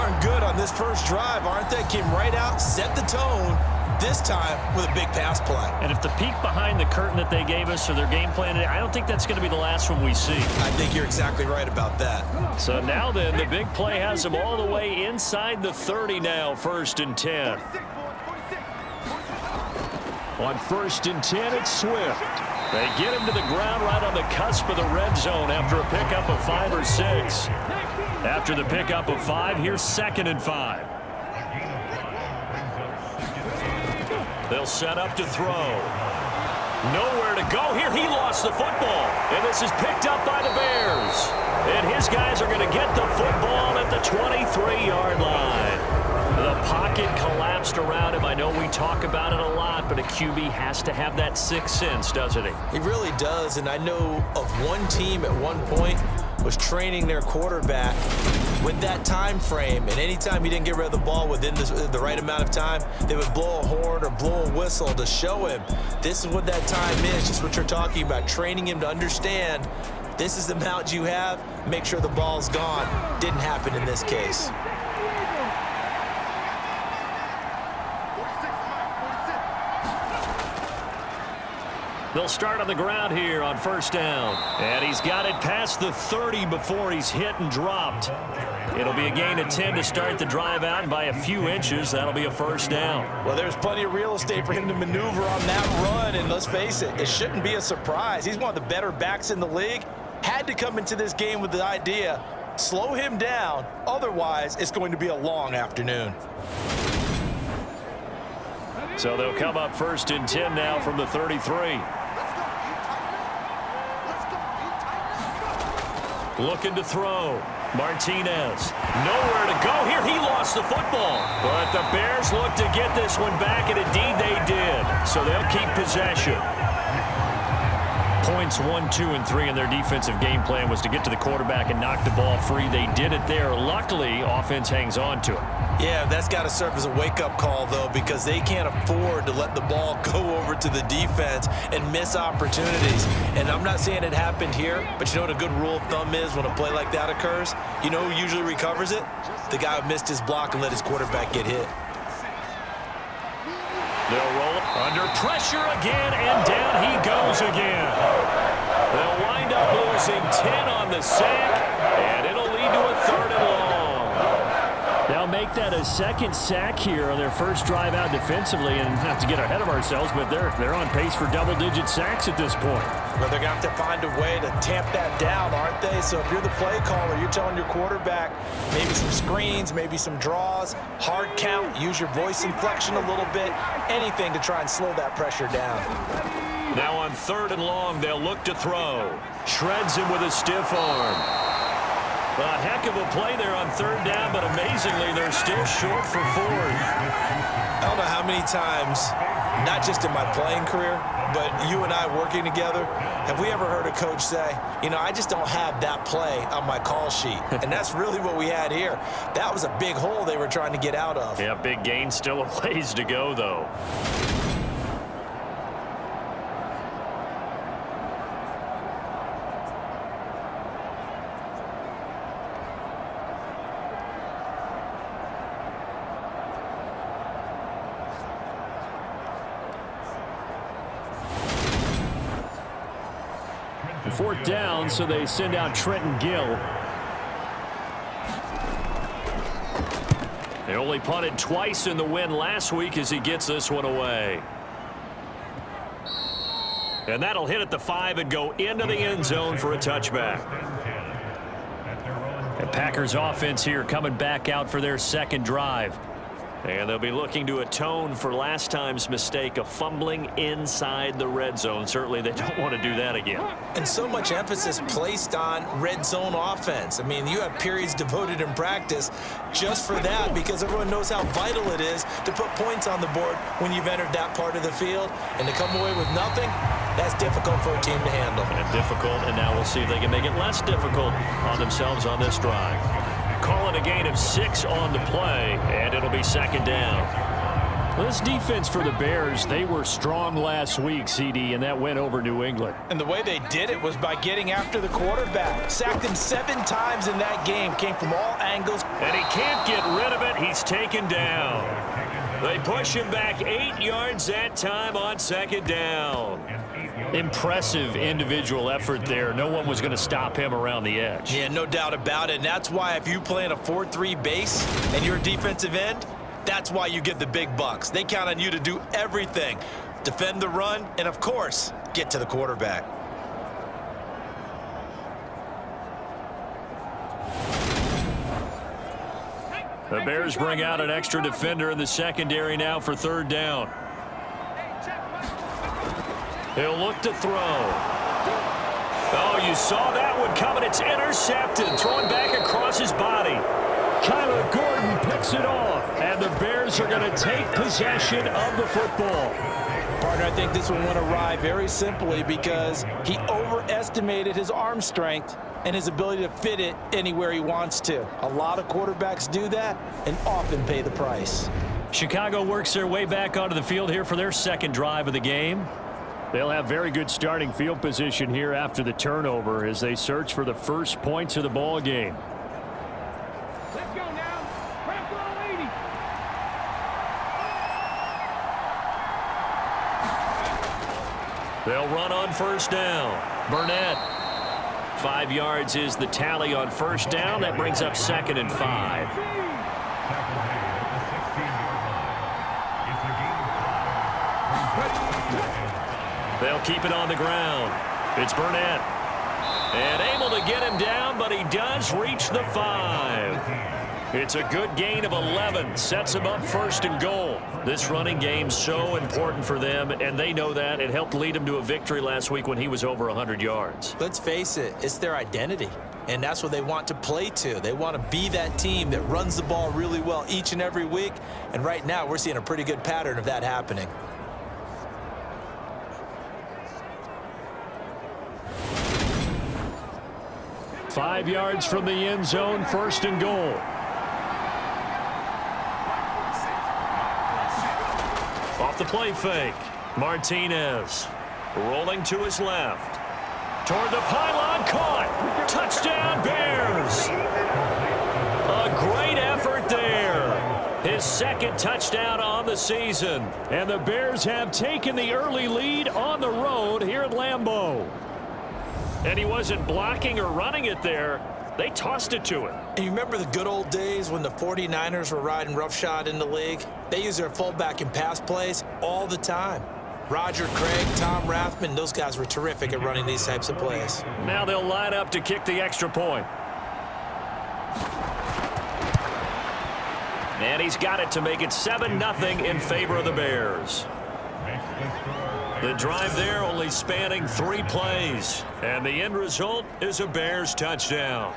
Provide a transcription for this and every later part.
darn good on this first drive, aren't they? Came right out, set the tone, this time with a big pass play. And if the peek behind the curtain that they gave us or their game plan today, I don't think that's going to be the last one we see. I think you're exactly right about that. So now then, the big play has them all the way inside the 30 now, 1st and 10. On 1st and 10, it's Swift. They get him to the ground right on the cusp of the red zone after a pickup of 5 or 6. After the pickup of 5, here's 2nd and 5. They'll set up to throw. Nowhere to go here. He lost the football. And this is picked up by the Bears. And his guys are going to get the football at the 23-yard line. The pocket collapsed around him. I know we talk about it a lot, but a QB has to have that sixth sense, doesn't he? He really does, and I know of one team at one point was training their quarterback with that time frame, and anytime he didn't get rid of the ball within the right amount of time, they would blow a horn or blow a whistle to show him this is what that time is, just what you're talking about, training him to understand this is the amount you have, make sure the ball's gone. Didn't happen in this case. They'll start on the ground here on 1st down. And he's got it past the 30 before he's hit and dropped. It'll be a gain of 10 to start the drive out, and by a few inches, that'll be a 1st down. Well, there's plenty of real estate for him to maneuver on that run, and let's face it, it shouldn't be a surprise. He's one of the better backs in the league. Had to come into this game with the idea, slow him down, otherwise it's going to be a long afternoon. So they'll come up 1st and 10 now from the 33. Looking to throw. Martinez. Nowhere to go here. He lost the football. But the Bears look to get this one back, and indeed they did. So they'll keep possession. Points 1, 2, and 3 in their defensive game plan was to get to the quarterback and knock the ball free. They did it there. Luckily, offense hangs on to it. Yeah, that's got to serve as a wake-up call, though, because they can't afford to let the ball go over to the defense and miss opportunities. And I'm not saying it happened here, but you know what a good rule of thumb is when a play like that occurs? You know who usually recovers it? The guy who missed his block and let his quarterback get hit. They'll roll under pressure again, and down he goes again. They'll wind up losing 10 on the sack, and it'll lead to a 3rd and long. They'll make that a 2nd sack here on their first drive out defensively, and not to get ahead of ourselves, but they're on pace for double-digit sacks at this point. Well, they're going to have to find a way to tamp that down, aren't they? So if you're the play caller, you're telling your quarterback maybe some screens, maybe some draws, hard count, use your voice inflection a little bit, anything to try and slow that pressure down. Now on 3rd and long, they'll look to throw. Shreds him with a stiff arm. A heck of a play there on 3rd down, but amazingly, they're still short for 4th. I don't know how many times, not just in my playing career, but you and I working together, have we ever heard a coach say, you know, I just don't have that play on my call sheet. And that's really what we had here. That was a big hole they were trying to get out of. Yeah, big gain, still a ways to go, though. Fourth down, so they send out Trenton Gill. They only punted twice in the win last week as he gets this one away. And that'll hit at the 5 and go into the end zone for a touchback. And Packers offense here coming back out for their 2nd drive. And they'll be looking to atone for last time's mistake of fumbling inside the red zone. Certainly they don't want to do that again. And so much emphasis placed on red zone offense. I mean, you have periods devoted in practice just for that because everyone knows how vital it is to put points on the board when you've entered that part of the field. And to come away with nothing, that's difficult for a team to handle. And difficult, and now we'll see if they can make it less difficult on themselves on this drive. Calling a gain of 6 on the play, and it'll be 2nd down. This defense for the Bears, they were strong last week, CD, and that went over New England. And the way they did it was by getting after the quarterback. Sacked him 7 times in that game. Came from all angles. And he can't get rid of it. He's taken down. They push him back 8 yards that time on second down. Impressive individual effort there. No one was going to stop him around the edge. Yeah, no doubt about it. And that's why if you play in a 4-3 base and you're a defensive end, that's why you get the big bucks. They count on you to do everything. Defend the run and, of course, get to the quarterback. The Bears bring out an extra defender in the secondary now for third down. He'll look to throw. Oh, you saw that one coming. It's intercepted. Thrown back across his body. Kyler Gordon picks it off, and the Bears are going to take possession of the football. Partner, I think this one went awry very simply because he overestimated his arm strength and his ability to fit it anywhere he wants to. A lot of quarterbacks do that and often pay the price. Chicago works their way back onto the field here for their second drive of the game. They'll have very good starting field position here after the turnover as they search for the first points of the ball game. Let's go now. Press on 80. They'll run on first down. Burnett. 5 yards is the tally on first down. That brings up 2nd and 5. They'll keep it on the ground. It's Burnett. And able to get him down, but he does reach the 5. It's a good gain of 11. Sets him up 1st and goal. This running game's so important for them, and they know that. It helped lead them to a victory last week when he was over 100 yards. Let's face it, it's their identity, and that's what they want to play to. They want to be that team that runs the ball really well each and every week, and right now we're seeing a pretty good pattern of that happening. Five yards from the end zone, 1st and goal. Off the play fake, Martinez rolling to his left. Toward the pylon, caught. Touchdown, Bears. A great effort there. His 2nd touchdown on the season. And the Bears have taken the early lead on the road here at Lambeau. And he wasn't blocking or running it there. They tossed it to him. And you remember the good old days when the 49ers were riding roughshod in the league? They use their fullback in pass plays all the time. Roger Craig, Tom Rathman, those guys were terrific at running these types of plays. Now they'll line up to kick the extra point. And he's got it to make it 7-0 in favor of the Bears. The drive there only spanning 3 plays. And the end result is a Bears touchdown.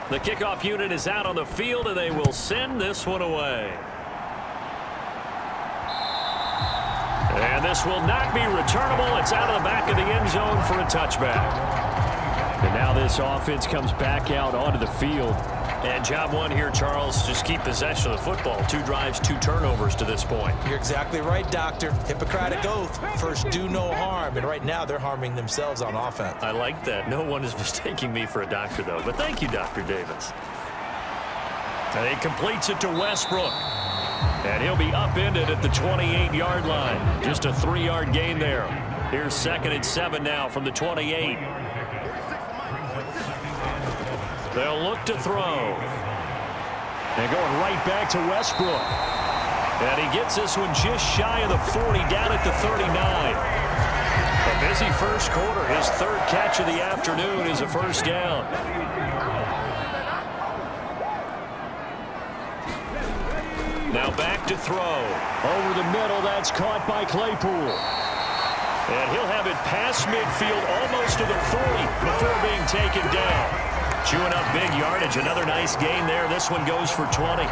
The kickoff unit is out on the field, and they will send this one away. And this will not be returnable. It's out of the back of the end zone for a touchback. And now this offense comes back out onto the field. And job one here, Charles, just keep possession of the football. 2 drives, 2 turnovers to this point. You're exactly right, Doctor. Hippocratic oath. First, do no harm. And right now, they're harming themselves on offense. I like that. No one is mistaking me for a doctor, though. But thank you, Dr. Davis. And he completes it to Westbrook. And he'll be upended at the 28-yard line. Just a 3-yard gain there. Here's 2nd and 7 now from the 28. They'll look to throw. And going right back to Westbrook. And he gets this one just shy of the 40, down at the 39. A busy first quarter. His 3rd catch of the afternoon is a first down. Now back to throw. Over the middle, that's caught by Claypool. And he'll have it past midfield, almost to the 40 before being taken down. Chewing up big yardage. Another nice gain there. This one goes for 20.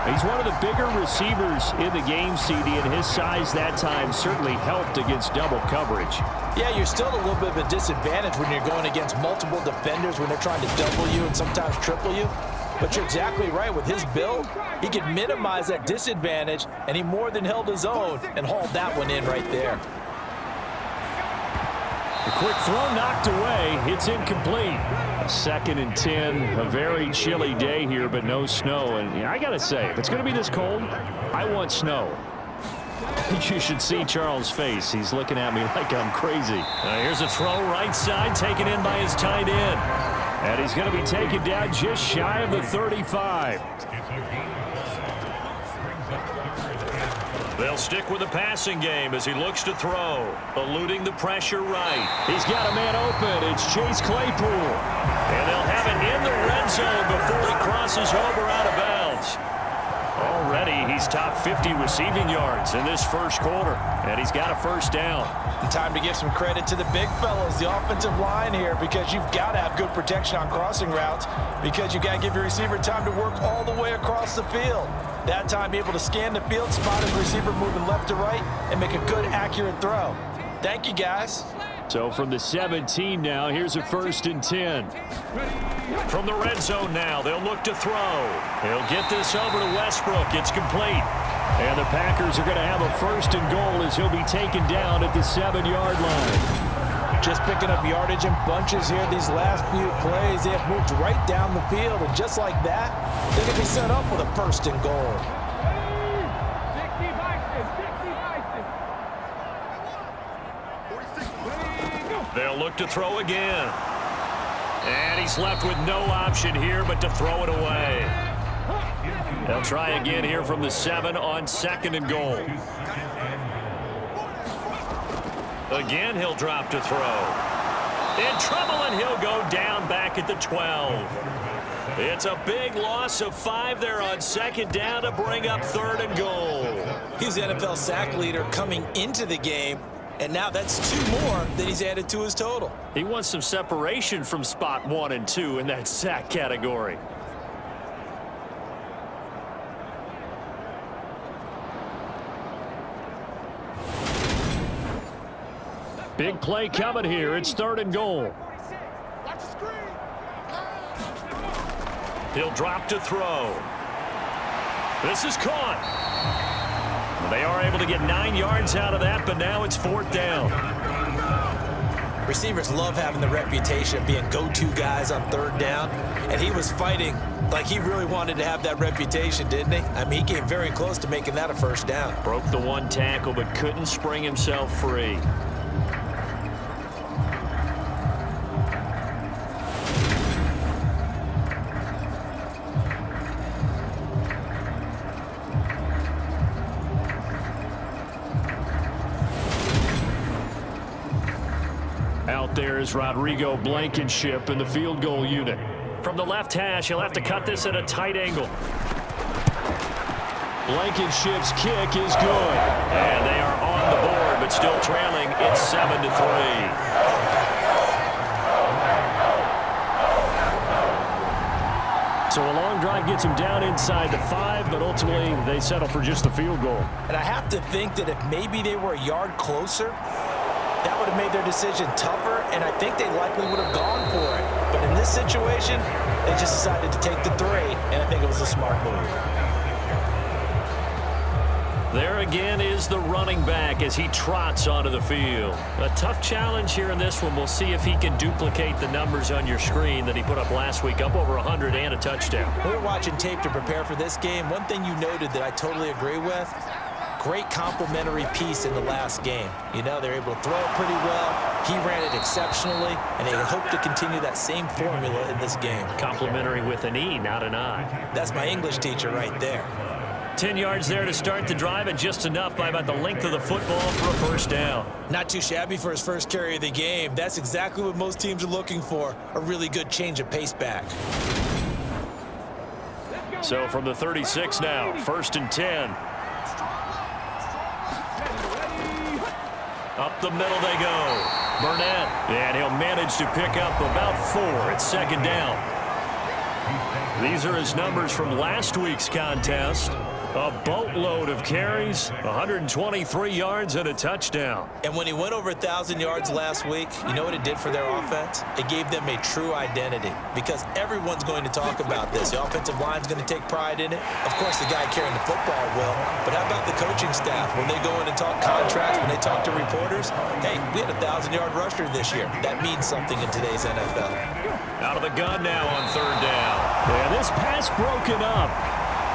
He's one of the bigger receivers in the game, CD, and his size that time certainly helped against double coverage. Yeah, you're still a little bit of a disadvantage when you're going against multiple defenders when they're trying to double you and sometimes triple you. But you're exactly right. With his build, he could minimize that disadvantage, and he more than held his own and hauled that one in right there. A quick throw knocked away. It's incomplete. 2nd and 10. A very chilly day here, but no snow. And I got to say, if it's going to be this cold, I want snow. You should see Charles' face. He's looking at me like I'm crazy. Here's a throw right side, taken in by his tight end. And he's going to be taken down just shy of the 35. They'll stick with the passing game as he looks to throw, eluding the pressure right. He's got a man open. It's Chase Claypool. And they'll have it in the red zone before he crosses over out of bounds. Already, he's top 50 receiving yards in this first quarter, and he's got a first down. And time to give some credit to the big fellas, the offensive line here, because you've got to have good protection on crossing routes, because you've got to give your receiver time to work all the way across the field. That time, be able to scan the field, spot his receiver moving left to right, and make a good, accurate throw. Thank you, guys. So from the 17 now, here's a 1st and 10. From the red zone now, they'll look to throw. He'll get this over to Westbrook. It's complete. And the Packers are going to have a 1st and goal as he'll be taken down at the 7-yard line. Just picking up yardage in bunches here these last few plays. They have moved right down the field, and just like that, they're going to be set up with a 1st and goal. They'll look to throw again. And he's left with no option here but to throw it away. They'll try again here from the 7 on 2nd and goal. Again, he'll drop to throw. In trouble, and he'll go down back at the 12. It's a big loss of 5 there on 2nd down to bring up 3rd and goal. He's the NFL sack leader coming into the game, and now that's 2 more that he's added to his total. He wants some separation from spot 1 and 2 in that sack category. Big play coming here. It's 3rd and goal. He'll drop to throw. This is caught. They are able to get 9 yards out of that, but now it's 4th down. Receivers love having the reputation of being go-to guys on 3rd down, and he was fighting like he really wanted to have that reputation, didn't he? I mean, he came very close to making that a 1st down. Broke the 1 tackle, but couldn't spring himself free. Out there is Rodrigo Blankenship in the field goal unit. From the left hash, he'll have to cut this at a tight angle. Blankenship's kick is good. And they are on the board, but still trailing. It's 7-3. So a long drive gets him down inside the 5, but ultimately they settle for just the field goal. And I have to think that if maybe they were a yard closer, that would have made their decision tougher, and I think they likely would have gone for it. But in this situation, they just decided to take the 3, and I think it was a smart move. There again is the running back as he trots onto the field. A tough challenge here in this one. We'll see if he can duplicate the numbers on your screen that he put up last week, up over 100 and a touchdown. We're watching tape to prepare for this game. One thing you noted that I totally agree with, great complementary piece in the last game. You know, they're able to throw it pretty well. He ran it exceptionally, and they hope to continue that same formula in this game. Complimentary with an E, not an I. That's my English teacher right there. 10 yards there to start the drive, and just enough by about the length of the football for a 1st down. Not too shabby for his first carry of the game. That's exactly what most teams are looking for, a really good change of pace back. So from the 36 now, 1st and 10. Up the middle they go. Burnett, and he'll manage to pick up about 4 at 2nd down. These are his numbers from last week's contest. A boatload of carries, 123 yards and a touchdown. And when he went over 1,000 yards last week, you know what it did for their offense? It gave them a true identity because everyone's going to talk about this. The offensive line's going to take pride in it. Of course, the guy carrying the football will. But how about the coaching staff? When they go in and talk contracts, when they talk to reporters, hey, we had a 1,000-yard rusher this year. That means something in today's NFL. Out of the gun now on third down. Yeah, this pass broken up.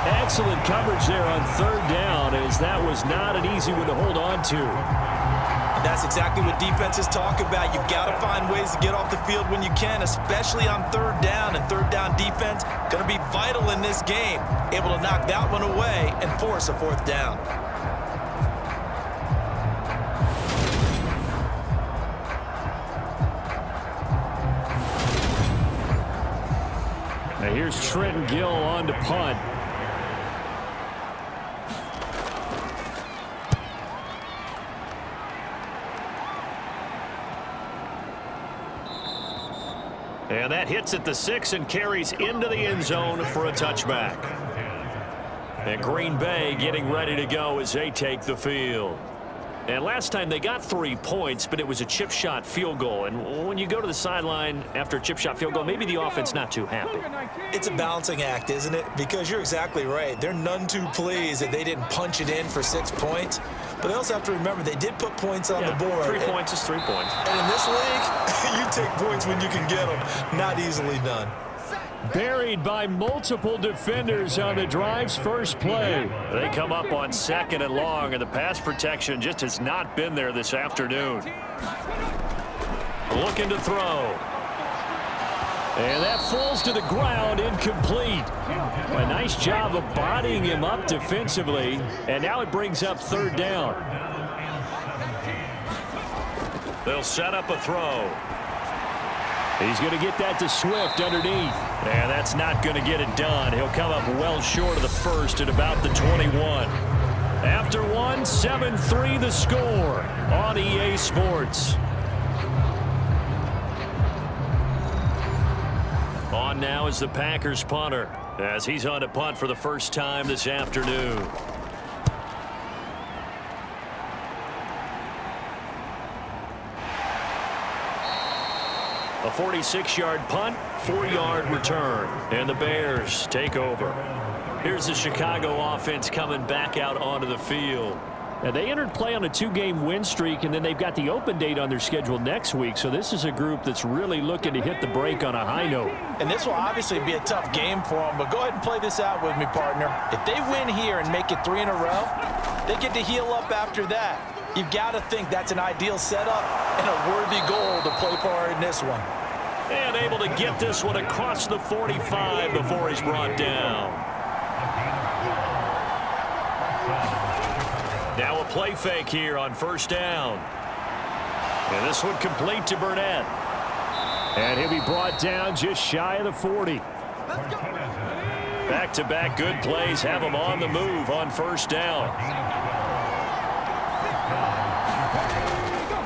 Excellent coverage there on third down, as that was not an easy one to hold on to. And that's exactly what defenses talk about. You've got to find ways to get off the field when you can, especially on third down. And third down defense going to be vital in this game. Able to knock that one away and force a fourth down. Now here's Trenton Gill on to punt. And that hits at the 6 and carries into the end zone for a touchback. And Green Bay getting ready to go as they take the field. And last time they got 3 points, but it was a chip shot field goal. And when you go to the sideline after a chip shot field goal, maybe the offense not too happy. It's a balancing act, isn't it? Because you're exactly right. They're none too pleased that they didn't punch it in for 6 points. But they also have to remember they did put points on the board. 3 points is 3 points. And in this league, you take points when you can get them. Not easily done. Buried by multiple defenders on the drive's first play. They come up on 2nd and long, and the pass protection just has not been there this afternoon. Looking to throw. And that falls to the ground, incomplete. A nice job of bodying him up defensively, and now it brings up third down. They'll set up a throw. He's going to get that to Swift underneath. And that's not going to get it done. He'll come up well short of the first at about the 21. After one, 7-3 the score on EA Sports. On now is the Packers punter as he's on to punt for the first time this afternoon. A 46-yard punt, 4-yard return, and the Bears take over. Here's the Chicago offense coming back out onto the field. Now, they entered play on a 2-game win streak, and then they've got the open date on their schedule next week, so this is a group that's really looking to hit the break on a high note. And this will obviously be a tough game for them, but go ahead and play this out with me, partner. If they win here and make it 3 in a row, they get to heal up after that. You've got to think that's an ideal setup and a worthy goal to play for in this one. And able to get this one across the 45 before he's brought down. Now a play fake here on first down. And this one complete to Burnett. And he'll be brought down just shy of the 40. Back-to-back good plays have him on the move on first down.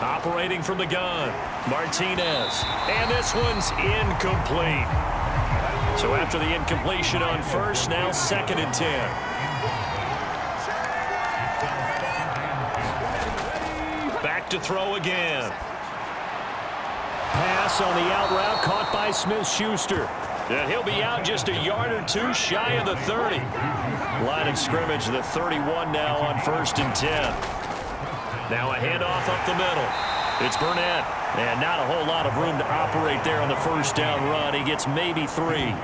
Operating from the gun, Martinez. And this one's incomplete. So after the incompletion on first, now 2nd and 10. Back to throw again. Pass on the out route caught by Smith-Schuster. And he'll be out just a yard or 2 shy of the 30. Line of scrimmage, the 31 now on 1st and 10. Now a handoff up the middle. It's Burnett. And not a whole lot of room to operate there on the first down run. He gets maybe 3.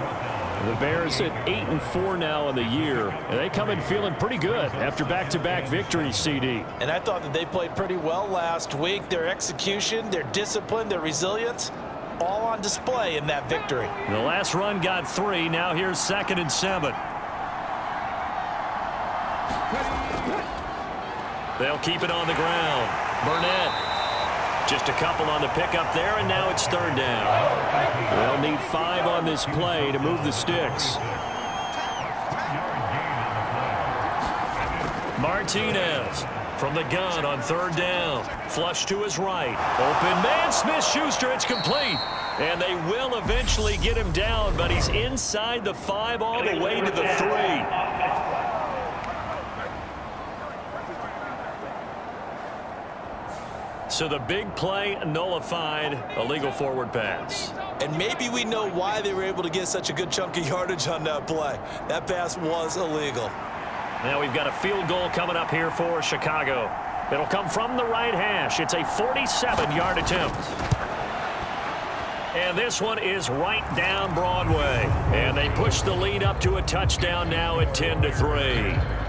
The Bears at 8-4 now in the year, and they come in feeling pretty good after back-to-back victories, CD. And I thought that they played pretty well last week. Their execution, their discipline, their resilience, all on display in that victory. The last run got 3. Now here's 2nd and 7. They'll keep it on the ground. Burnett. Just a couple on the pickup there, and now it's 3rd down. They'll need 5 on this play to move the sticks. Martinez from the gun on 3rd down. Flush to his right. Open man, Smith-Schuster, it's complete. And they will eventually get him down, but he's inside the 5 all the way to the 3. So the big play nullified, a legal forward pass. And maybe we know why they were able to get such a good chunk of yardage on that play. That pass was illegal. Now we've got a field goal coming up here for Chicago. It'll come from the right hash. It's a 47-yard attempt. And this one is right down Broadway. And they push the lead up to a touchdown now at 10-3.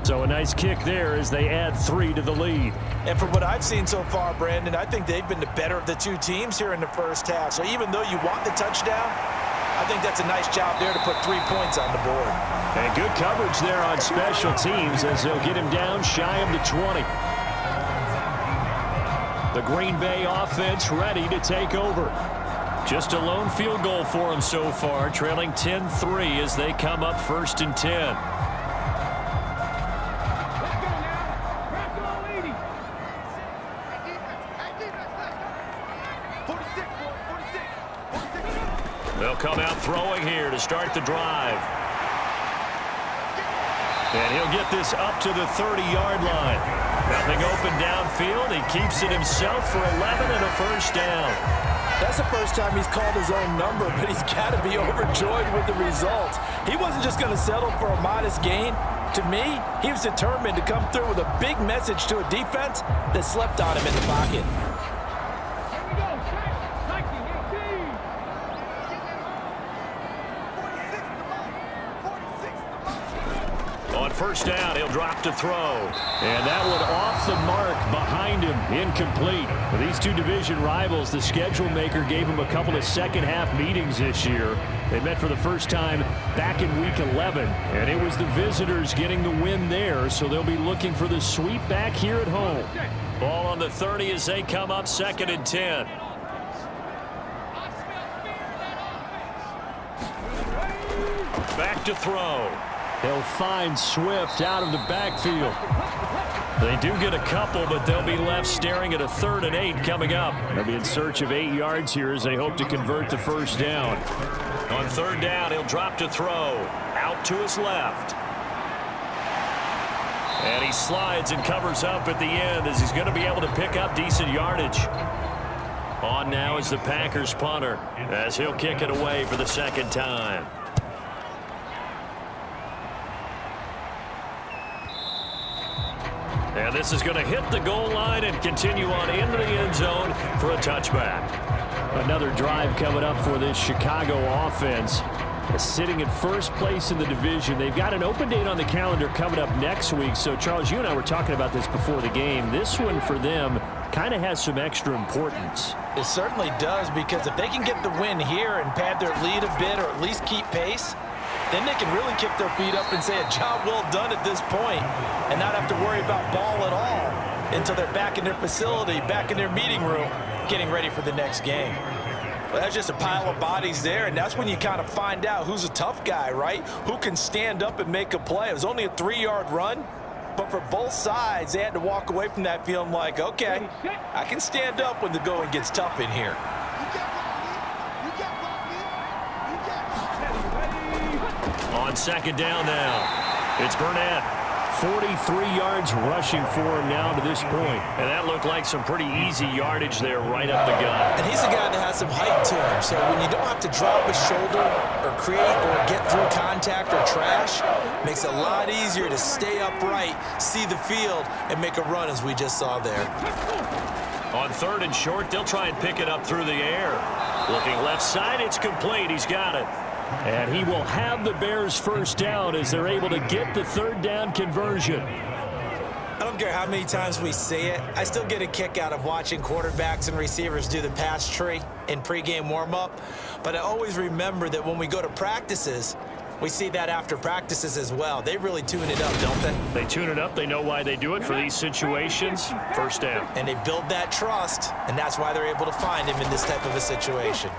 So a nice kick there as they add 3 to the lead. And from what I've seen so far, Brandon, I think they've been the better of the two teams here in the first half. So even though you want the touchdown, I think that's a nice job there to put 3 points on the board. And good coverage there on special teams as they'll get him down shy of the 20. The Green Bay offense ready to take over. Just a lone field goal for them so far, trailing 10-3 as they come up 1st and 10. They'll come out throwing here to start the drive. And he'll get this up to the 30-yard line. Nothing open downfield. He keeps it himself for 11 and a first down. That's the first time he's called his own number, but he's got to be overjoyed with the results. He wasn't just going to settle for a modest gain. To me, he was determined to come through with a big message to a defense that slept on him in the pocket. On first down, he'll drop to throw. And that one off the mark behind him, incomplete. For these two division rivals, the schedule maker gave them a couple of second-half meetings this year. They met for the first time back in week 11, and it was the visitors getting the win there, so they'll be looking for the sweep back here at home. Ball on the 30 as they come up 2nd and 10. Back to throw. They'll find Swift out of the backfield. They do get a couple, but they'll be left staring at a 3rd and 8 coming up. They'll be in search of 8 yards here as they hope to convert the first down. On 3rd down, he'll drop to throw. Out to his left. And he slides and covers up at the end as he's going to be able to pick up decent yardage. On now is the Packers punter as he'll kick it away for the 2nd time. And this is going to hit the goal line and continue on into the end zone for a touchback. Another drive coming up for this Chicago offense. Sitting in first place in the division. They've got an open date on the calendar coming up next week. So, Charles, you and I were talking about this before the game. This one for them kind of has some extra importance. It certainly does, because if they can get the win here and pad their lead a bit or at least keep pace, then they can really kick their feet up and say a job well done at this point and not have to worry about ball at all until they're back in their facility, back in their meeting room, getting ready for the next game. Well, that's just a pile of bodies there, and that's when you kind of find out who's a tough guy, right? Who can stand up and make a play. It was only a 3-yard run, but for both sides, they had to walk away from that feeling like, okay, I can stand up when the going gets tough in here. On 2nd down now, it's Burnett. 43 yards rushing for him now to this point. And that looked like some pretty easy yardage there right up the gut. And he's a guy that has some height to him, so when you don't have to drop a shoulder or create or get through contact or trash, makes it a lot easier to stay upright, see the field, and make a run as we just saw there. On 3rd and short, they'll try and pick it up through the air. Looking left side, it's complete. He's got it. And he will have the Bears first down as they're able to get the 3rd down conversion. I don't care how many times we say it, I still get a kick out of watching quarterbacks and receivers do the pass tree in pregame warm-up. But I always remember that when we go to practices, we see that after practices as well. They really tune it up, don't they? They tune it up. They know why they do it for these situations. First down. And they build that trust, and that's why they're able to find him in this type of a situation.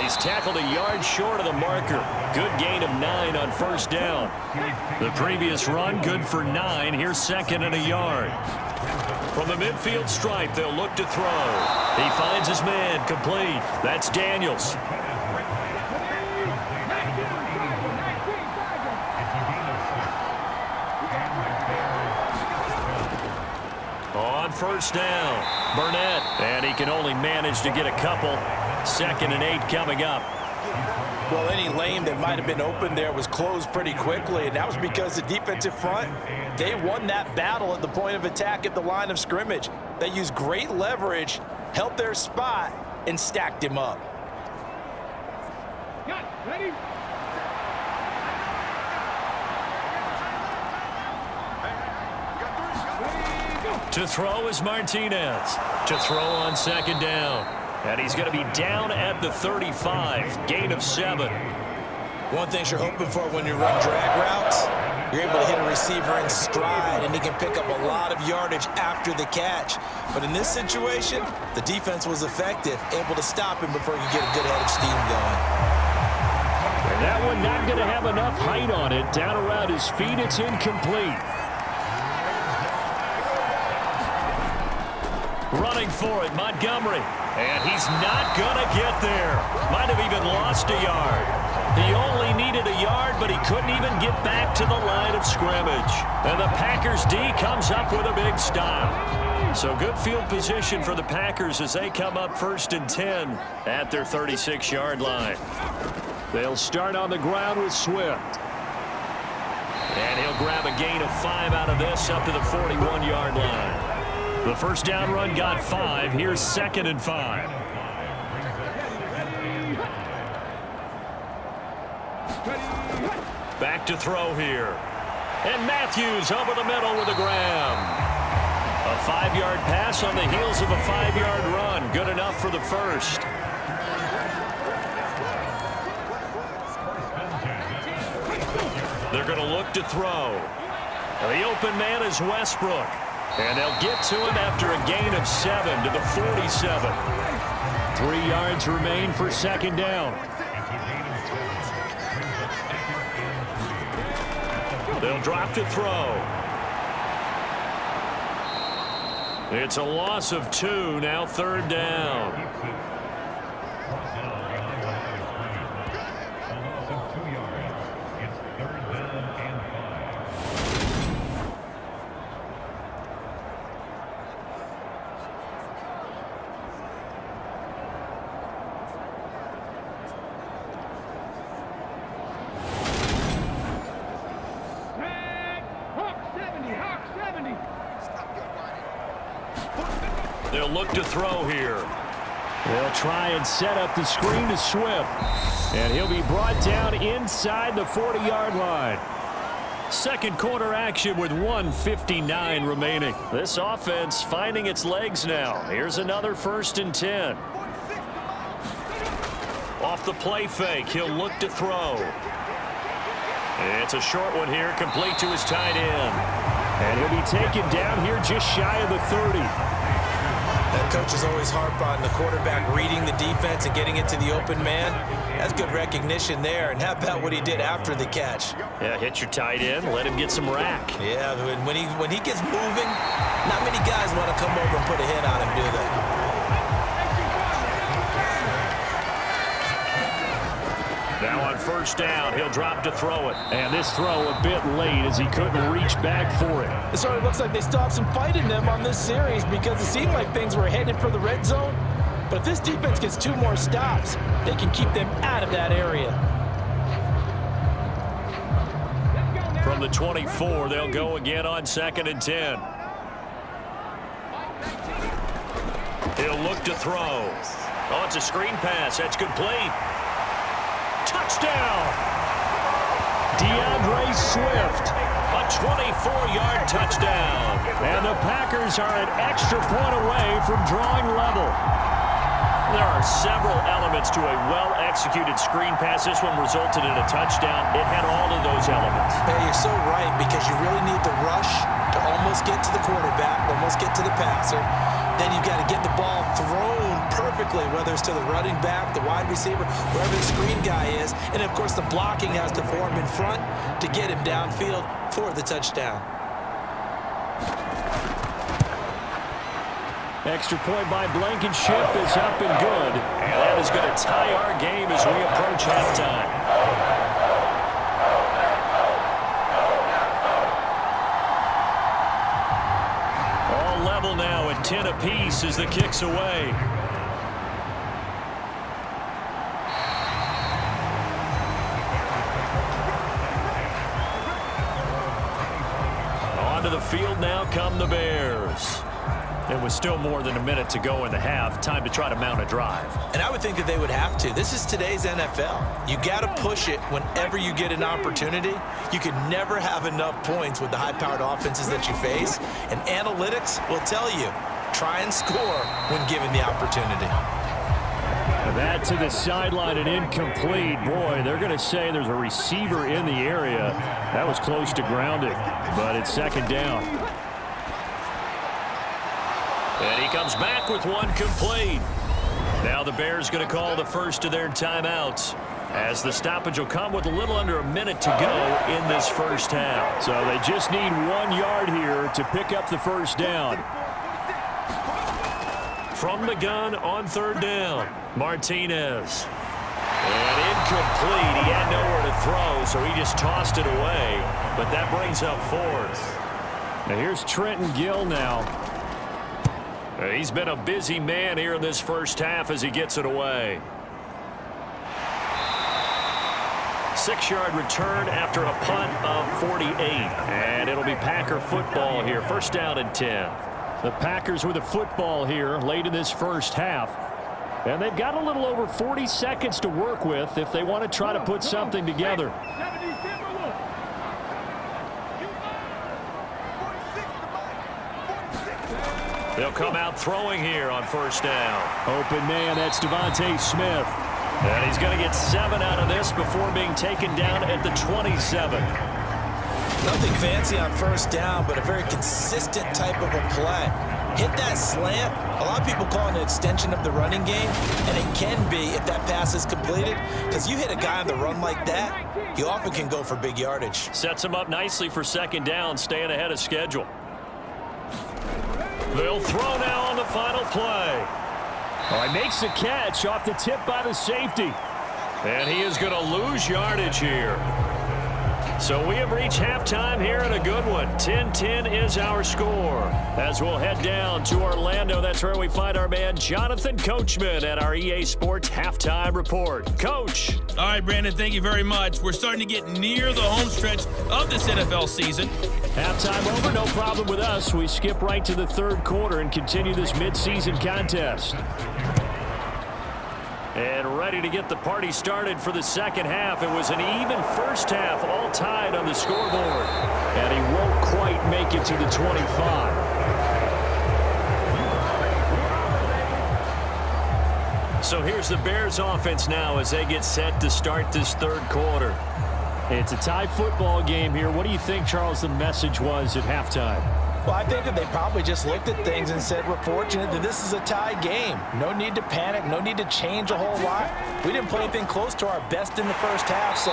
He's tackled a yard short of the marker. Good gain of 9 on first down. The previous run, good for 9. Here's 2nd and a yard. From the midfield stripe, they'll look to throw. He finds his man, complete. That's Daniels. first down. Burnett, and he can only manage to get a couple. 2nd and 8 coming up. Well, any lane that might have been open there was closed pretty quickly, and that was because the defensive front, they won that battle at the point of attack at the line of scrimmage. They used great leverage, held their spot, and stacked him up. Got ready. To throw is Martinez. To throw on 2nd down. And he's going to be down at the 35. Gain of 7. One thing you're hoping for when you run drag routes, you're able to hit a receiver in stride, and he can pick up a lot of yardage after the catch. But in this situation, the defense was effective, able to stop him before he could get a good head of steam going. And that one not going to have enough height on it. Down around his feet, it's incomplete. Running for it, Montgomery. And he's not going to get there. Might have even lost a yard. He only needed a yard, but he couldn't even get back to the line of scrimmage. And the Packers D comes up with a big stop. So good field position for the Packers as they come up 1st and 10 at their 36-yard line. They'll start on the ground with Swift. And he'll grab a gain of 5 out of this up to the 41-yard line. The first down run got 5. Here's 2nd and 5. Back to throw here. And Matthews over the middle with a grab. A 5-yard pass on the heels of a 5-yard run. Good enough for the first. They're going to look to throw. The open man is Westbrook. And they'll get to him after a gain of 7 to the 47. 3 yards remain for 2nd down. They'll drop to throw. It's a loss of 2, now 3rd down. They'll look to throw here. They'll try and set up the screen to Swift. And he'll be brought down inside the 40-yard line. Second quarter action with 1:59 remaining. This offense finding its legs now. Here's another 1st and 10. Off the play fake, he'll look to throw. It's a short one here, complete to his tight end. And he'll be taken down here just shy of the 30. That coaches always harp on the quarterback reading the defense and getting it to the open man. That's good recognition there. And how about what he did after the catch? Yeah, hit your tight end, let him get some rack. Yeah, when he gets moving, not many guys want to come over and put a hit on him, do they? Now on 1st down, he'll drop to throw it. And this throw a bit late as he couldn't reach back for it. It sort of looks like they still have some fight in them on this series because it seemed like things were headed for the red zone. But if this defense gets 2 more stops, they can keep them out of that area. From the 24, they'll go again on 2nd and 10. He'll look to throw. Oh, it's a screen pass. That's complete. Touchdown! DeAndre Swift. A 24-yard touchdown. And the Packers are an extra point away from drawing level. There are several elements to a well-executed screen pass. This one resulted in a touchdown. It had all of those elements. Hey, you're so right because you really need the rush to almost get to the quarterback, almost get to the passer. Then you've got to get the ball thrown perfectly, whether it's to the running back, the wide receiver, wherever the screen guy is. And, of course, the blocking has to form in front to get him downfield for the touchdown. Extra point by Blankenship is up and good. And that is going to tie our game as we approach halftime. All level now at 10 apiece as the kick's away. Onto the field now come the Bears. And with still more than a minute to go in the half, time to try to mount a drive. And I would think that they would have to. This is today's NFL. You got to push it whenever you get an opportunity. You can never have enough points with the high-powered offenses that you face. And analytics will tell you, try and score when given the opportunity. That to the sideline and incomplete. Boy, they're going to say there's a receiver in the area. That was close to grounding, but it's second down. And he comes back with one complete. Now the Bears going to call the first of their timeouts, as the stoppage will come with a little under a minute to go in this first half. So they just need 1 yard here to pick up the first down. From the gun on third down, Martinez. And incomplete. He had nowhere to throw, so he just tossed it away. But that brings up fourth. Now here's Trenton Gill now. He's been a busy man here in this first half as he gets it away. 6-yard return after a punt of 48. And it'll be Packer football here. First down and 10. The Packers with a football here late in this first half. And they've got a little over 40 seconds to work with if they want to try to put something together. They'll come out throwing here on first down. Open man, that's Devontae Smith. And he's going to get 7 out of this before being taken down at the 27. Nothing fancy on first down, but a very consistent type of a play. Hit that slant. A lot of people call it an extension of the running game, and it can be if that pass is completed, because you hit a guy on the run like that, you often can go for big yardage. Sets him up nicely for second down, staying ahead of schedule. They'll throw now on the final play. Oh, he makes the catch off the tip by the safety. And he is going to lose yardage here. So we have reached halftime here in a good one. 10-10 is our score. As we'll head down to Orlando, that's where we find our man Jonathan Coachman at our EA Sports Halftime Report. Coach. All right, Brandon, thank you very much. We're starting to get near the home stretch of this NFL season. Halftime over, no problem with us. We skip right to the third quarter and continue this midseason contest. And ready to get the party started for the second half. It was an even first half, all tied on the scoreboard. And he won't quite make it to the 25. So here's the Bears offense now as they get set to start this third quarter. It's a tie football game here. What do you think, Charles, the message was at halftime? Well, I think that they probably just looked at things and said, we're fortunate that this is a tie game. No need to panic, no need to change a whole lot. We didn't play anything close to our best in the first half, so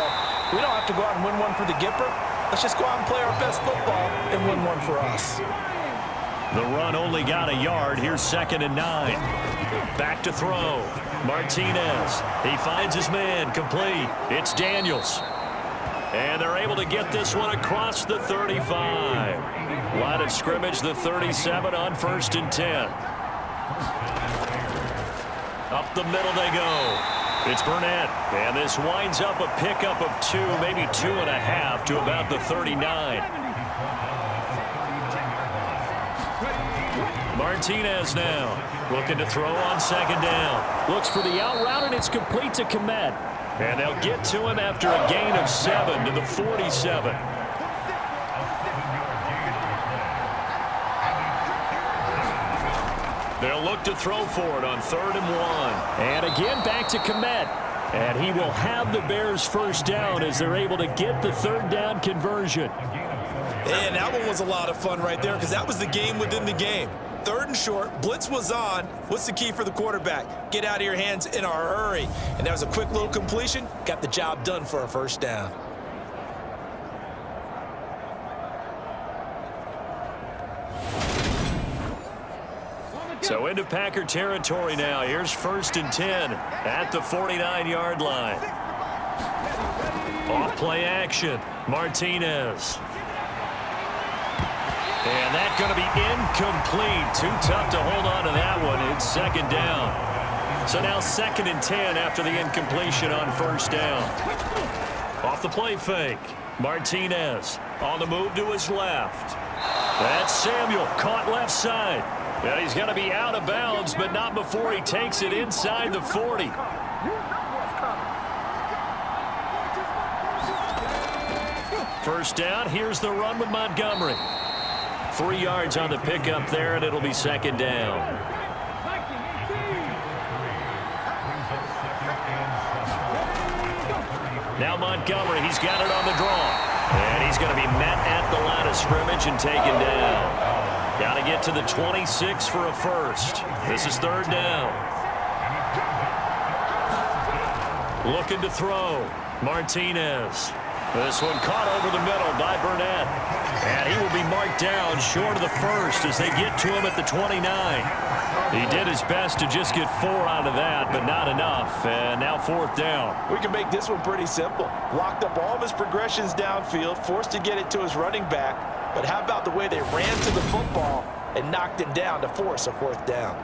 we don't have to go out and win one for the Gipper. Let's just go out and play our best football and win one for us. The run only got a yard. Here's 2nd and 9. Back to throw. Martinez. He finds his man. Complete. It's Daniels. And they're able to get this one across the 35. Line of scrimmage, the 37 on 1st and 10. Up the middle they go. It's Burnett. And this winds up a pickup of 2, maybe 2.5 to about the 39. Martinez now looking to throw on 2nd down. Looks for the out route, and it's complete to Komet. And they'll get to him after a gain of 7 to the 47. They'll look to throw for it on 3rd and 1. And again back to Komet. And he will have the Bears first down as they're able to get the 3rd down conversion. And that one was a lot of fun right there because that was the game within the game. 3rd and short, blitz was on. What's the key for the quarterback? Get out of your hands in a hurry. And that was a quick little completion. Got the job done for a first down. So into Packer territory now. Here's 1st and 10 at the 49-yard line. Off play action. Martinez. And that's going to be incomplete. Too tough to hold on to that one. It's second down. So now 2nd and 10 after the incompletion on first down. Off the play fake. Martinez on the move to his left. That's Samuel caught left side. And he's going to be out of bounds, but not before he takes it inside the 40. First down, here's the run with Montgomery. 3 yards on the pickup there, and it'll be second down. Now Montgomery, he's got it on the draw. And he's going to be met at the line of scrimmage and taken down. Got to get to the 26 for a first. This is third down. Looking to throw. Martinez. This one caught over the middle by Burnett. And he will be marked down short of the first as they get to him at the 29. He did his best to just get 4 out of that, but not enough. And now fourth down. We can make this one pretty simple. Locked up all of his progressions downfield, forced to get it to his running back. But how about the way they ran to the football and knocked him down to force a fourth down?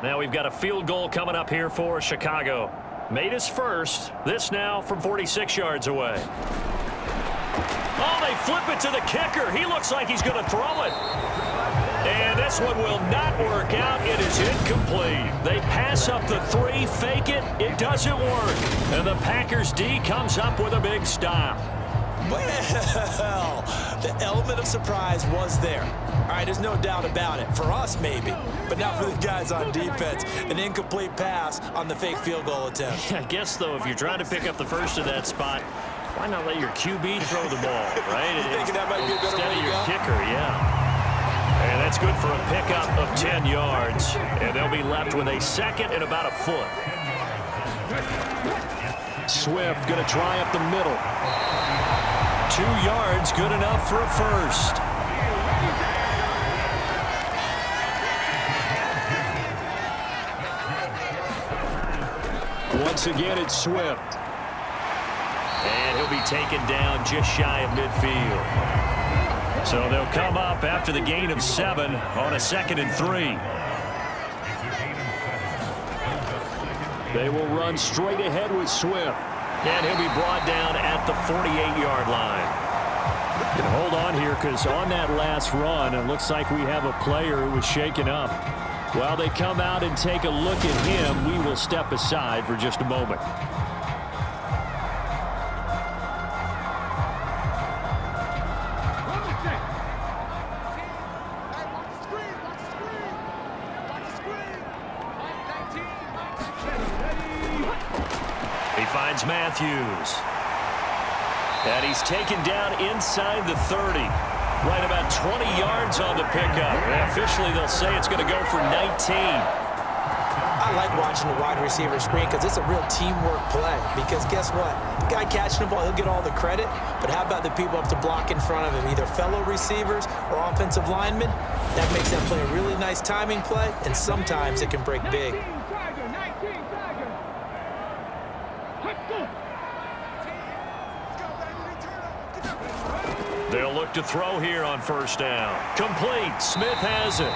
Now we've got a field goal coming up here for Chicago. Made his first. This now from 46 yards away. Oh, they flip it to the kicker. He looks like he's going to throw it. And this one will not work out. It is incomplete. They pass up the 3, fake it. It doesn't work. And the Packers D comes up with a big stop. Well, the element of surprise was there. All right, there's no doubt about it. For us, maybe. But not for the guys on defense. An incomplete pass on the fake field goal attempt. I guess, though, if you're trying to pick up the first in that spot, why not let your QB throw the ball, right? You thinking that might be a better way to go? Instead of your kicker, yeah. And that's good for a pickup of 10 yards. And they'll be left with a second and about a foot. Swift going to try up the middle. 2 yards, good enough for a first. Once again, it's Swift. And he'll be taken down just shy of midfield. So they'll come up after the gain of 7 on a 2nd and 3. They will run straight ahead with Swift. And he'll be brought down at the 48-yard line. Can hold on here because on that last run, it looks like we have a player who was shaken up. While they come out and take a look at him, we will step aside for just a moment. He finds Matthews. And he's taken down inside the 30. Right about 20 yards on the pickup. And officially, they'll say it's going to go for 19. I like watching the wide receiver screen because it's a real teamwork play. Because guess what? The guy catching the ball, he'll get all the credit. But how about the people up to block in front of him, either fellow receivers or offensive linemen? That makes that play a really nice timing play, and sometimes it can break big. They'll look to throw here on first down. Complete. Smith has it.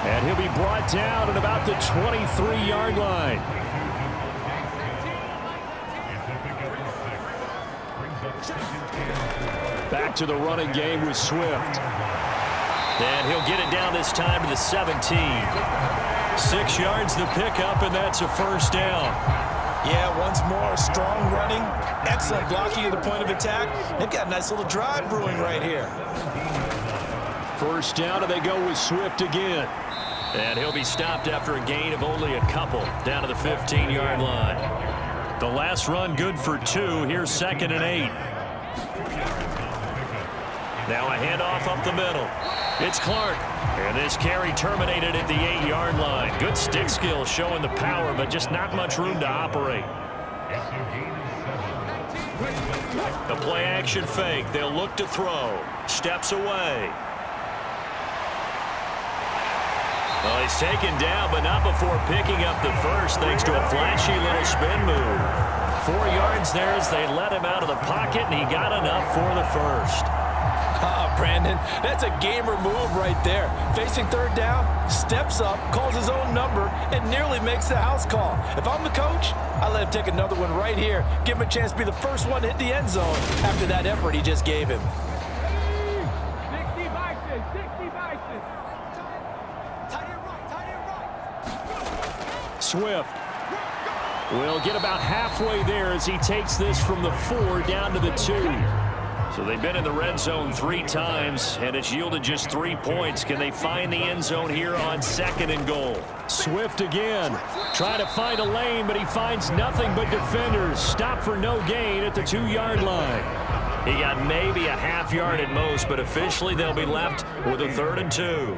And he'll be brought down at about the 23-yard line. Back to the running game with Swift. And he'll get it down this time to the 17. 6 yards the pickup, and that's a first down. Yeah, once more, strong running, excellent blocking at the point of attack. They've got a nice little drive brewing right here. First down, and they go with Swift again. And he'll be stopped after a gain of only a couple down to the 15-yard line. The last run good for 2. Here's 2nd and 8. Now a handoff up the middle. It's Clark. And this carry terminated at the 8-yard line. Good stick skill showing the power, but just not much room to operate. The play action fake. They'll look to throw. Steps away. Well, he's taken down, but not before picking up the first, thanks to a flashy little spin move. 4 yards there as they let him out of the pocket, and he got enough for the first. Brandon, that's a gamer move right there. Facing third down, steps up, calls his own number, and nearly makes the house call. If I'm the coach, I let him take another one right here. Give him a chance to be the first one to hit the end zone after that effort he just gave him. 60 vices, 60 vices. Swift will get about halfway there as he takes this from the 4 down to the 2. So they've been in the red zone 3 times, and it's yielded just 3 points. Can they find the end zone here on 2nd and goal? Swift again, trying to find a lane, but he finds nothing but defenders. Stop for no gain at the 2-yard line. He got maybe a half yard at most, but officially they'll be left with a 3rd and 2.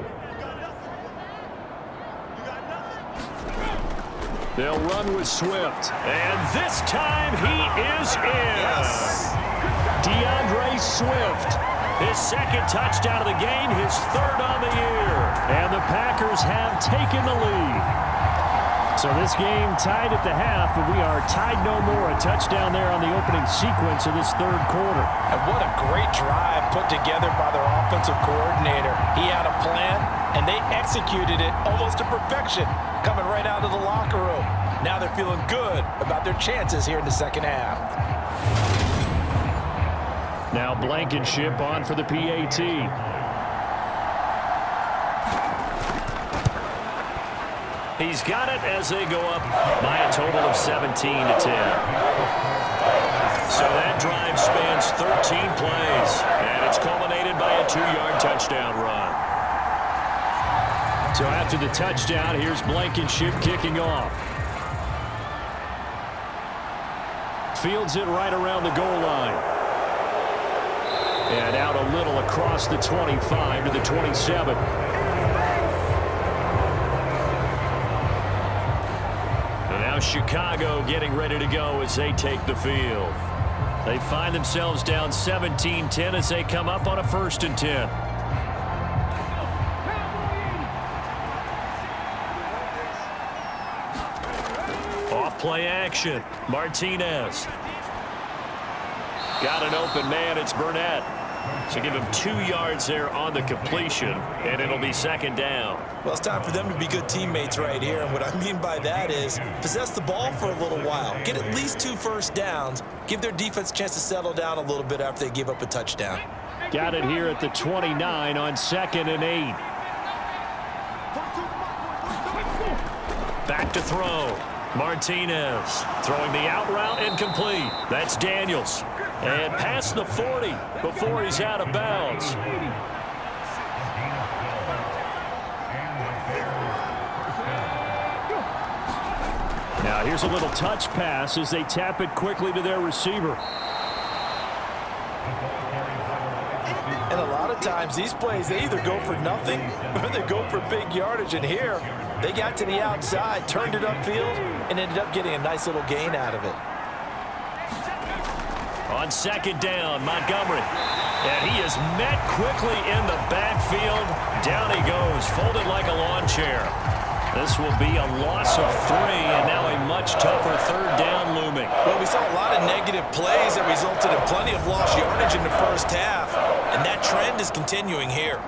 They'll run with Swift. And this time he is in. Yes. DeAndre Swift. His 2nd touchdown of the game, his 3rd on the year. And the Packers have taken the lead. So this game tied at the half, but we are tied no more. A touchdown there on the opening sequence of this 3rd quarter. And what a great drive put together by their offensive coordinator. He had a plan, and they executed it almost to perfection, coming right out of the locker room. Now they're feeling good about their chances here in the 2nd half. Now Blankenship on for the PAT. He's got it as they go up by a total of 17-10. So that drive spans 13 plays, and it's culminated by a 2-yard touchdown run. So after the touchdown, here's Blankenship kicking off. Fields it right around the goal line. And out a little across the 25 to the 27. And now Chicago getting ready to go as they take the field. They find themselves down 17-10 as they come up on a 1st and 10. Off play action. Martinez. Got an open man. It's Burnett. So give him 2 yards there on the completion, and it'll be 2nd down. Well, it's time for them to be good teammates right here. And what I mean by that is possess the ball for a little while. Get at least 2 first downs. Give their defense a chance to settle down a little bit after they give up a touchdown. Got it here at the 29 on 2nd and 8. Back to throw. Martinez throwing the out route incomplete. That's Daniels. And past the 40 before he's out of bounds. Now here's a little touch pass as they tap it quickly to their receiver. And a lot of times these plays, they either go for nothing or they go for big yardage. And here, they got to the outside, turned it upfield, and ended up getting a nice little gain out of it. On 2nd down, Montgomery. And he is met quickly in the backfield. Down he goes, folded like a lawn chair. This will be a loss of 3, and now a much tougher 3rd down looming. Well, we saw a lot of negative plays that resulted in plenty of lost yardage in the 1st half, and that trend is continuing here.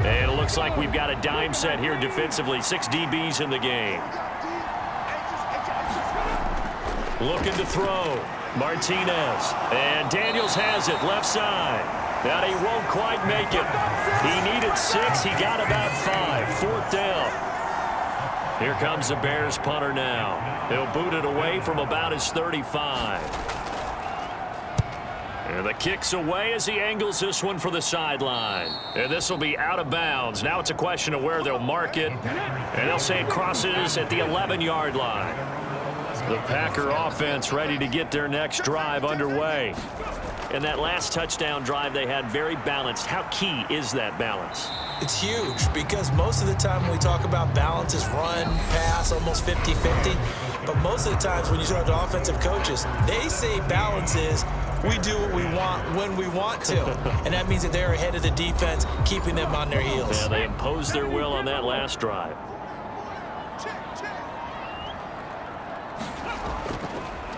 And it looks like we've got a dime set here defensively. 6 DBs in the game. Looking to throw. Martinez. And Daniels has it left side. That he won't quite make it. He needed 6. He got about 5. 4th down. Here comes the Bears punter now. He'll boot it away from about his 35. And the kick's away as he angles this one for the sideline. And this will be out of bounds. Now it's a question of where they'll mark it. And they'll say it crosses at the 11-yard line. The Packer offense ready to get their next drive underway. And that last touchdown drive they had very balanced. How key is that balance? It's huge because most of the time when we talk about balance is run, pass, almost 50-50. But most of the times when you talk to offensive coaches, they say balance is we do what we want when we want to. And that means that they're ahead of the defense, keeping them on their heels. Yeah, they imposed their will on that last drive.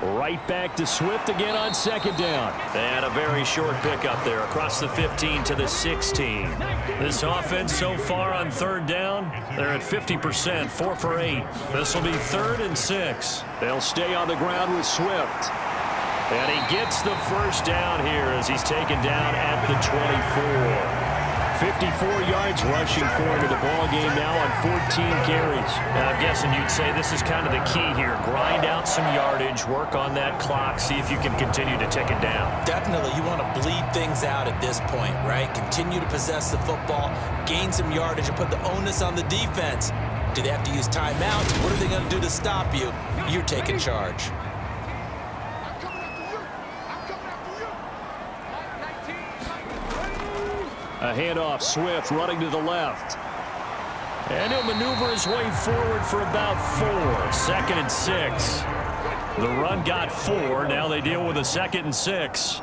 Right back to Swift again on second down. And a very short pickup there across the 15 to the 16. This offense so far on third down, they're at 50%, 4 for 8. This will be 3rd and 6. They'll stay on the ground with Swift. And he gets the first down here as he's taken down at the 24. 54 yards rushing for him in the ball game now on 14 carries. I'm guessing you'd say this is kind of the key here. Grind out some yardage, work on that clock, see if you can continue to tick it down. Definitely, you want to bleed things out at this point, right? Continue to possess the football, gain some yardage, and put the onus on the defense. Do they have to use timeouts? What are they going to do to stop you? You're taking charge. A handoff, Swift running to the left. And he'll maneuver his way forward for about 4. 2nd and 6. The run got 4. Now they deal with a 2nd and 6.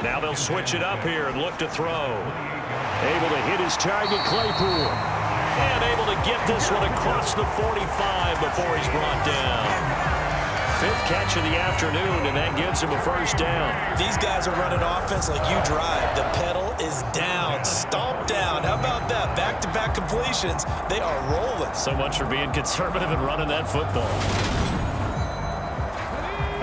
Now they'll switch it up here and look to throw. Able to hit his target, Claypool. And able to get this one across the 45 before he's brought down. 5th catch of the afternoon, and that gives him a first down. These guys are running offense like you drive. The pedal is down, stomp down. How about that? Back-to-back completions. They are rolling. So much for being conservative and running that football.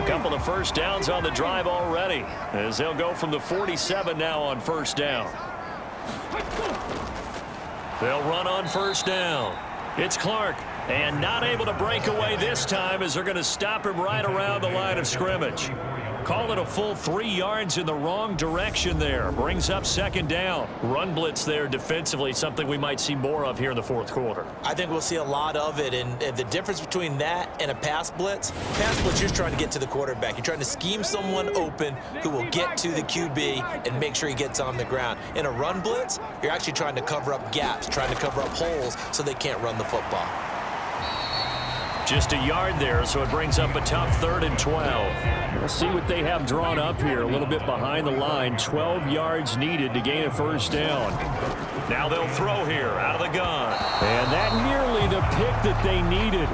A couple of first downs on the drive already, as they'll go from the 47 now on first down. They'll run on first down. It's Clark. And not able to break away this time as they're going to stop him right around the line of scrimmage. Call it a full 3 yards in the wrong direction there. Brings up second down. Run blitz there defensively, something we might see more of here in the fourth quarter. I think we'll see a lot of it. And the difference between that and a pass blitz, you're just trying to get to the quarterback. You're trying to scheme someone open who will get to the QB and make sure he gets on the ground. In a run blitz, you're actually trying to cover up gaps, trying to cover up holes so they can't run the football. Just a yard there, so it brings up a tough 3rd and 12. We'll see what they have drawn up here. A little bit behind the line. 12 yards needed to gain a first down. Now they'll throw here out of the gun. And that nearly the pick that they needed.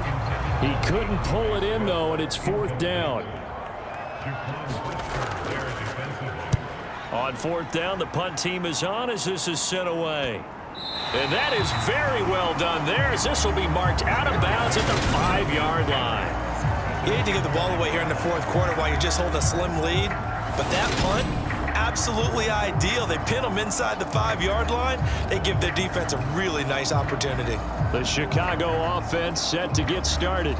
He couldn't pull it in, though, and it's 4th down. On 4th down, the punt team is on as this is sent away. And that is very well done there, as this will be marked out of bounds at the 5-yard line. You need to get the ball away here in the fourth quarter while you're just holding a slim lead. But that punt, absolutely ideal. They pin them inside the 5-yard line. They give their defense a really nice opportunity. The Chicago offense set to get started.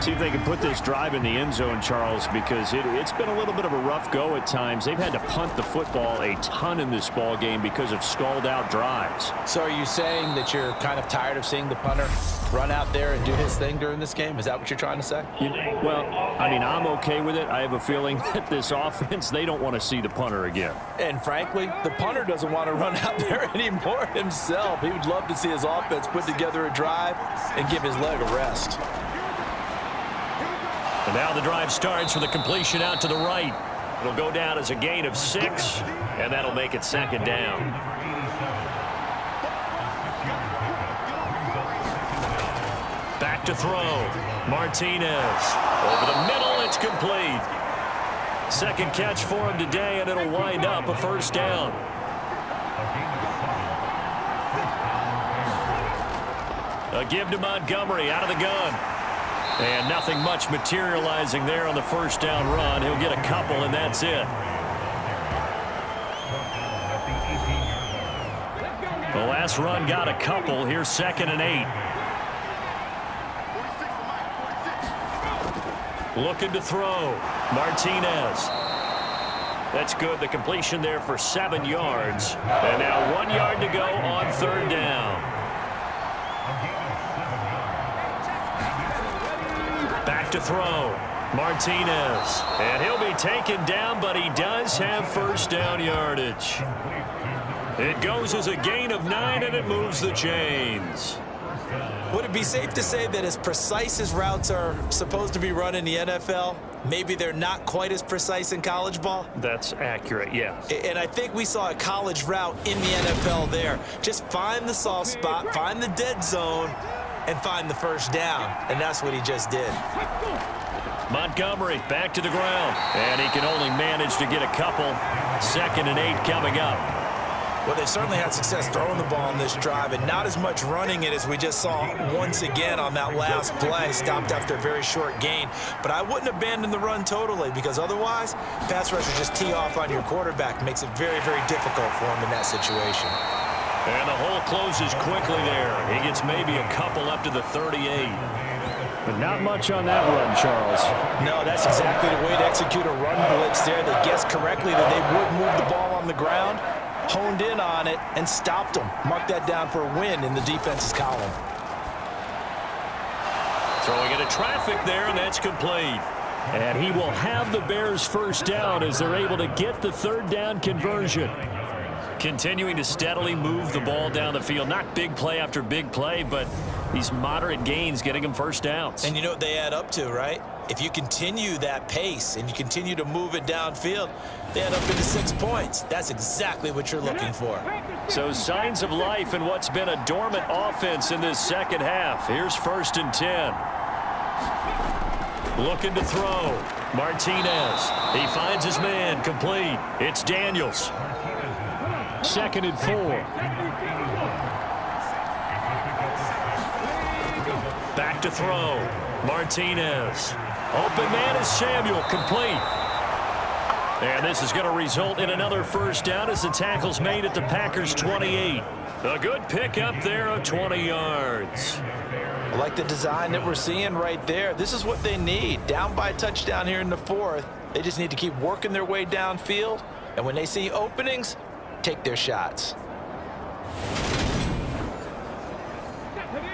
See if they can put this drive in the end zone, Charles, because it's been a little bit of a rough go at times. They've had to punt the football a ton in this ball game because of stalled-out drives. So are you saying that you're kind of tired of seeing the punter run out there and do his thing during this game? Is that what you're trying to say? Well, I mean, I'm okay with it. I have a feeling that this offense, they don't want to see the punter again. And frankly, the punter doesn't want to run out there anymore himself. He would love to see his offense put together a drive and give his leg a rest. And now the drive starts with a completion out to the right. It'll go down as a gain of 6, and that'll make it second down. Back to throw. Martinez. Over the middle, it's complete. Second catch for him today, and it'll wind up a first down. A give to Montgomery out of the gun. And nothing much materializing there on the first down run. He'll get a couple, and that's it. The last run got a couple. Here's 2nd and 8. Looking to throw. Martinez. That's good. The completion there for 7 yards. And now 1 yard to go on 3rd down. Back to throw. Martinez, and he'll be taken down, but he does have first down yardage. It goes as a gain of 9, and it moves the chains. Would it be safe to say that as precise as routes are supposed to be run in the NFL, maybe they're not quite as precise in college ball? That's accurate, yes. And I think we saw a college route in the NFL there. Just find the soft spot, find the dead zone, and find the first down. And that's what he just did. Montgomery back to the ground. And he can only manage to get a couple. 2nd and 8 coming up. Well, they certainly had success throwing the ball in this drive, and not as much running it as we just saw once again on that last play. Stopped after a very short gain. But I wouldn't abandon the run totally, because otherwise, pass rushers just tee off on your quarterback. Makes it very, very difficult for him in that situation. And the hole closes quickly there. He gets maybe a couple up to the 38. But not much on that run, Charles. No, that's exactly the way to execute a run blitz there. They guessed correctly that they would move the ball on the ground, honed in on it, and stopped them. Mark that down for a win in the defense's column. Throwing into traffic there, and that's complete. And he will have the Bears first down as they're able to get the 3rd down conversion. Continuing to steadily move the ball down the field. Not big play after big play, but these moderate gains getting them first downs. And you know what they add up to, right? If you continue that pace and you continue to move it downfield, they add up into 6 points. That's exactly what you're looking for. So signs of life in what's been a dormant offense in this second half. Here's 1st and 10. Looking to throw. Martinez. He finds his man. Complete. It's Daniels. 2nd and 4. Back to throw. Martinez. Open man is Samuel. Complete. And this is going to result in another first down as the tackle's made at the Packers' 28. A good pick up there of 20 yards. I like the design that we're seeing right there. This is what they need. Down by a touchdown here in the 4th. They just need to keep working their way downfield. And when they see openings, take their shots.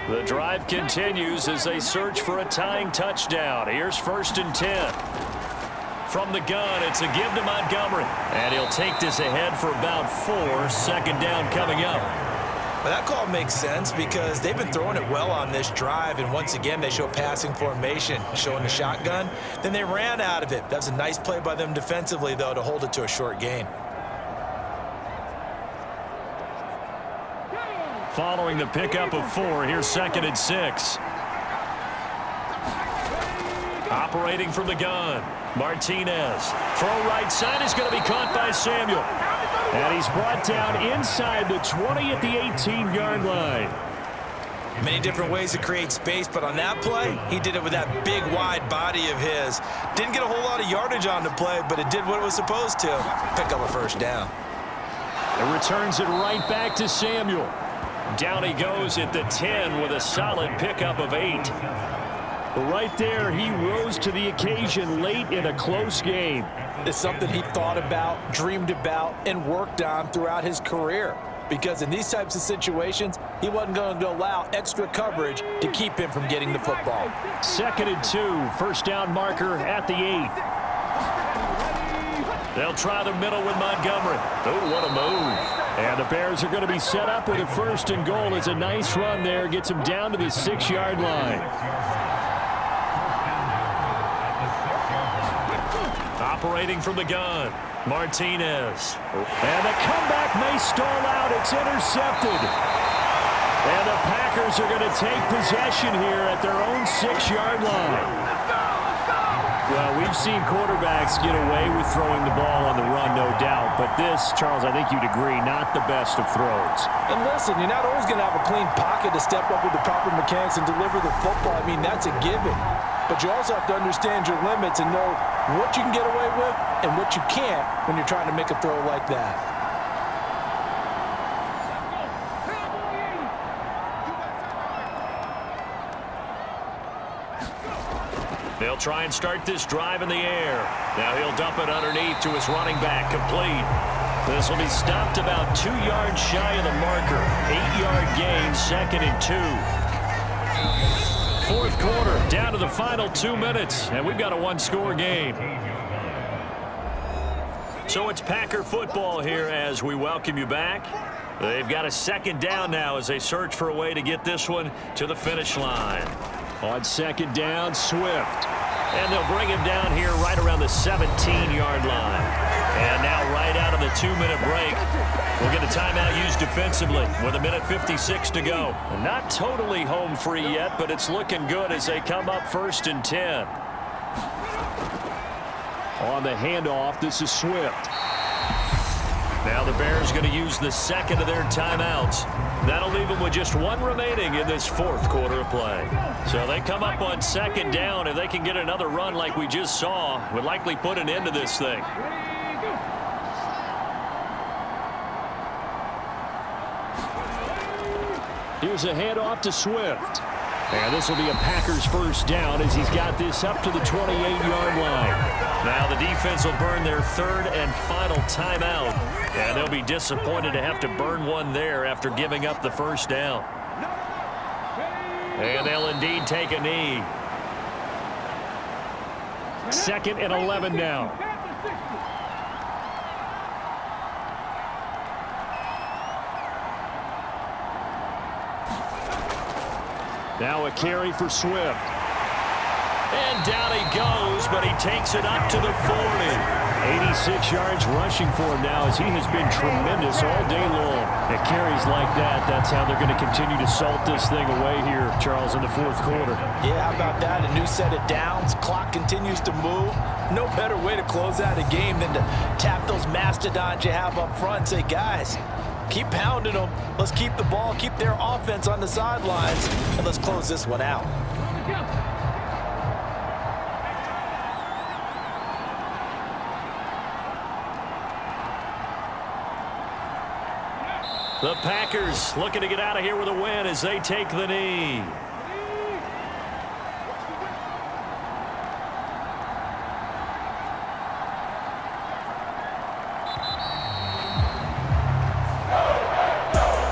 The drive continues as they search for a tying touchdown. Here's 1st and 10. From the gun, it's a give to Montgomery. And he'll take this ahead for about 4. 2nd down coming up. Well, that call makes sense because they've been throwing it well on this drive, and once again they show passing formation, showing the shotgun. Then they ran out of it. That was a nice play by them defensively, though, to hold it to a short gain. Following the pickup of 4, here's 2nd and 6. Operating from the gun, Martinez. Throw right side is going to be caught by Samuel. And he's brought down inside the 20 at the 18-yard line. Many different ways to create space, but on that play, he did it with that big, wide body of his. Didn't get a whole lot of yardage on the play, but it did what it was supposed to. Pick up a first down. And returns it right back to Samuel. Down he goes at the 10 with a solid pickup of 8. Right there, he rose to the occasion late in a close game. It's something he thought about, dreamed about, and worked on throughout his career. Because in these types of situations, he wasn't going to allow extra coverage to keep him from getting the football. 2nd and 2, first down marker at the 8. They'll try the middle with Montgomery. Oh, what a move. And the Bears are going to be set up with a 1st and goal. It's a nice run there. Gets them down to the 6-yard line. Operating from the gun, Martinez. And the comeback may stall out. It's intercepted. And the Packers are going to take possession here at their own 6-yard line. Well, we've seen quarterbacks get away with throwing the ball on the run, no doubt. But this, Charles, I think you'd agree, not the best of throws. And listen, you're not always going to have a clean pocket to step up with the proper mechanics and deliver the football. I mean, that's a given. But you also have to understand your limits and know what you can get away with and what you can't when you're trying to make a throw like that. They'll try and start this drive in the air. Now he'll dump it underneath to his running back. Complete. This will be stopped about 2 yards shy of the marker. 8-yard gain, 2nd and 2. 4th quarter, Down to the final 2 minutes, and we've got a one-score game. So it's Packer football here as we welcome you back. They've got a second down now as they search for a way to get this one to the finish line. On second down, Swift. And they'll bring him down here right around the 17-yard line. And now right out of the 2-minute break, we'll get a timeout used defensively with 1:56 to go. Not totally home free yet, but it's looking good as they come up 1st and 10. On the handoff, this is Swift. Now the Bears going to use the second of their timeouts. That'll leave them with just one remaining in this fourth quarter of play. So they come up on second down. If they can get another run like we just saw, would likely put an end to this thing. Here's a handoff to Swift. And this will be a Packers first down as he's got this up to the 28-yard line. Now the defense will burn their third and final timeout. And they'll be disappointed to have to burn one there after giving up the first down. And they'll indeed take a knee. 2nd and 11 now. Now a carry for Swift. And down he goes, but he takes it up to the 40. 86 yards rushing for him now as he has been tremendous all day long. At carries like that, that's how they're going to continue to salt this thing away here, Charles, in the fourth quarter. Yeah, how about that? A new set of downs. Clock continues to move. No better way to close out a game than to tap those mastodons you have up front and say, guys, keep pounding them. Let's keep the ball, keep their offense on the sidelines, and let's close this one out. The Packers looking to get out of here with a win as they take the knee.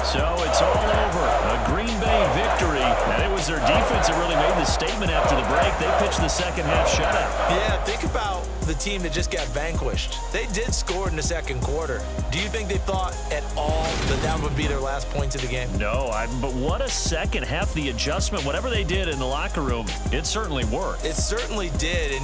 So it's all over. A Green Bay victory. And it was their defense that really made the statement after the break. They pitched the second half shutout. Yeah, think about the team that just got vanquished. They did score in the second quarter. Do you think they thought at all that that would be their last points of the game? No, but what a second half. The adjustment, whatever they did in the locker room, it certainly worked. It certainly did. And